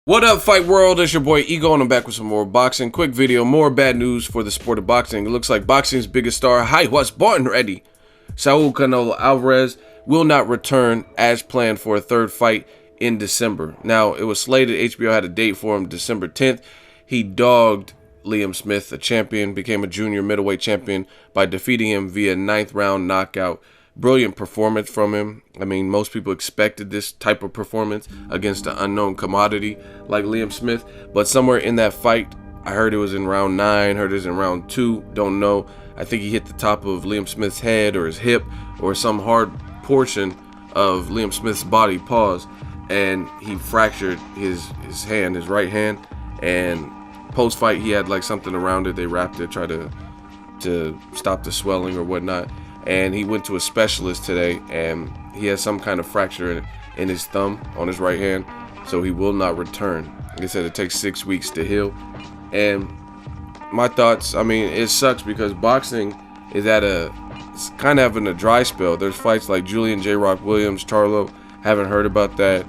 What up, fight world? It's your boy Ego, and I'm back with some more boxing. Quick video, more bad news for the sport of boxing. It looks like boxing's biggest star, was born ready. Saul Canelo Alvarez will not return as planned for a third fight in December. Now, it was slated, HBO had a date for him, December 10th. He dogged Liam Smith, a champion, became a junior middleweight champion by defeating him via 9th round knockout. Brilliant performance from him. I mean, most people expected this type of performance against an unknown commodity like Liam Smith. But somewhere in that fight, I heard it was in round 9, heard it was in round 2, don't know. I think he hit the top of Liam Smith's head or his hip or some hard portion of Liam Smith's body, pause, and he fractured his hand, his right hand. And post-fight, he had like something around it. They wrapped it, tried to stop the swelling or whatnot. And he went to a specialist today, and he has some kind of fracture in his thumb on his right hand, so he will not return. Like I said, it takes 6 weeks to heal. And my thoughts, I mean, it sucks because boxing is it's kind of having a dry spell. There's fights like Julian J. Rock Williams, Charlo, haven't heard about that.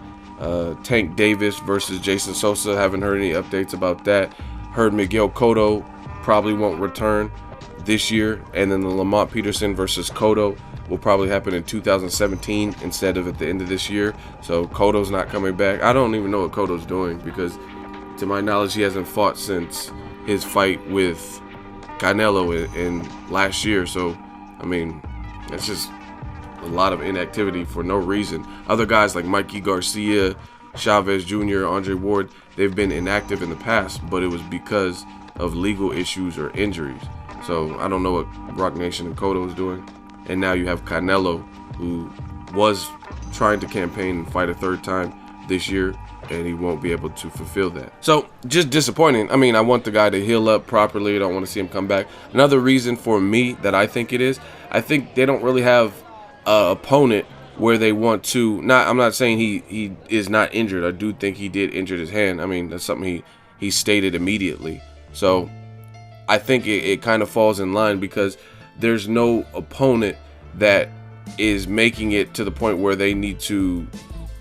Tank Davis versus Jason Sosa, haven't heard any updates about that. Heard Miguel Cotto probably won't return this year, and then the Lamont Peterson versus Cotto will probably happen in 2017 instead of at the end of this year. So Cotto's not coming back. I don't even know what Cotto's doing because, to my knowledge, he hasn't fought since his fight with Canelo in last year. So, I mean, it's just a lot of inactivity for no reason. Other guys like Mikey Garcia, Chavez Jr., Andre Ward, they've been inactive in the past, but it was because of legal issues or injuries. So I don't know what Rock Nation and Cotto is doing. And now you have Canelo, who was trying to campaign and fight a third time this year, and he won't be able to fulfill that. So just disappointing. I mean, I want the guy to heal up properly. I don't want to see him come back. Another reason for me that I think it is, I think they don't really have an opponent where they want to, I'm not saying he is not injured. I do think he did injure his hand. I mean, that's something he stated immediately. So I think it kind of falls in line because there's no opponent that is making it to the point where they need to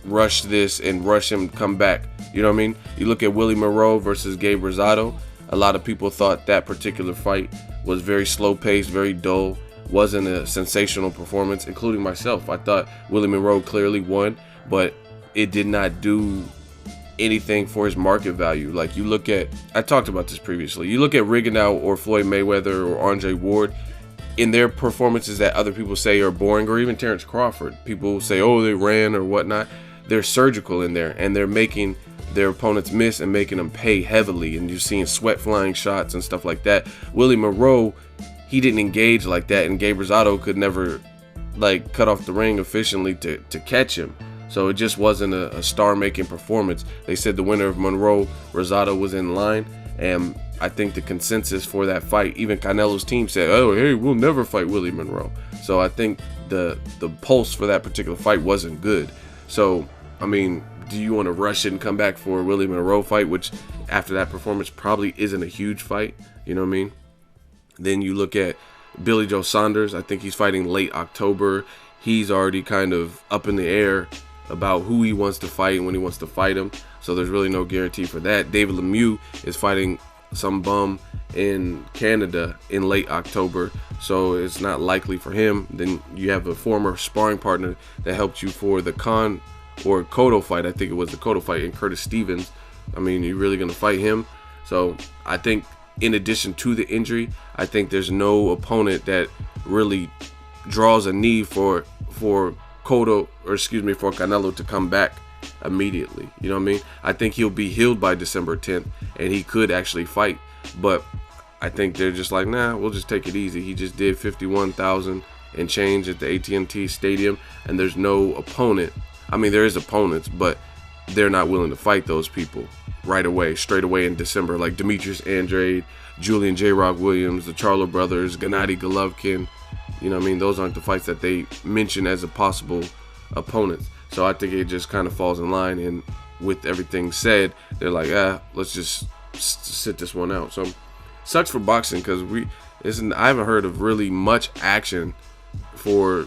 rush this and rush him to come back. You know what I mean? You look at Willie Monroe versus Gabe Rosado. A lot of people thought that particular fight was very slow-paced, very dull, wasn't a sensational performance, including myself. I thought Willie Monroe clearly won, but it did not do anything for his market value. Like, you look at, I talked about this previously, you look at Rigondeaux or Floyd Mayweather or Andre Ward, in their performances that other people say are boring, or even Terrence Crawford, people say, oh, they ran or whatnot. They're surgical in there, and they're making their opponents miss and making them pay heavily, and you're seeing sweat flying shots and stuff like that. Willie Monroe, he didn't engage like that, and Gabe Rosado could never like cut off the ring efficiently to catch him. So it just wasn't a star-making performance. They said the winner of Monroe, Rosado, was in line, and I think the consensus for that fight, even Canelo's team said, oh, hey, we'll never fight Willie Monroe. So I think the pulse for that particular fight wasn't good. So, I mean, do you want to rush it and come back for a Willie Monroe fight, which after that performance probably isn't a huge fight, you know what I mean? Then you look at Billy Joe Saunders. I think he's fighting late October. He's already kind of up in the air about who he wants to fight and when he wants to fight him. So there's really no guarantee for that. David Lemieux is fighting some bum in Canada in late October, so it's not likely for him. Then you have a former sparring partner that helped you for the Cotto fight. I think it was the Cotto fight, in Curtis Stevens. I mean, you're really going to fight him? So I think in addition to the injury, I think there's no opponent that really draws a need for Cotto, or excuse me, for Canelo to come back immediately. You know what I mean? I think he'll be healed by December 10th, and he could actually fight. But I think they're just like, nah, we'll just take it easy. He just did 51,000 and change at the AT&T Stadium, and there's no opponent. I mean, there is opponents, but they're not willing to fight those people right away, straight away in December, like Demetrius Andrade, Julian J. Rock Williams, the Charlo brothers, Gennady Golovkin. You know what I mean? Those aren't the fights that they mention as a possible opponents. So I think it just kind of falls in line, and with everything said, they're like, let's just sit this one out. So sucks for boxing because I haven't heard of really much action for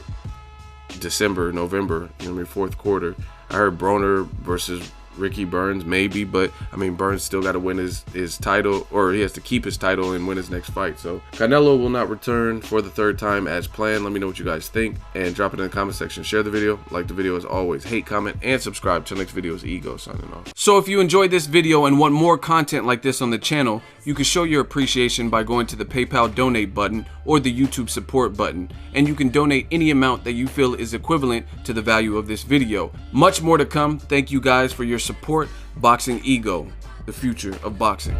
December, November, fourth quarter. I heard Broner versus Ricky Burns, maybe, but I mean, Burns still got to win his title, or he has to keep his title and win his next fight. So Canelo will not return for the third time as planned. Let me know what you guys think and drop it in the comment section. Share the video, like the video as always, hate, comment, and subscribe. Till next video is Ego signing off. So if you enjoyed this video and want more content like this on the channel, you can show your appreciation by going to the PayPal donate button or the YouTube support button, and you can donate any amount that you feel is equivalent to the value of this video. Much more to come. Thank you guys for your support. Boxing Ego, the future of boxing.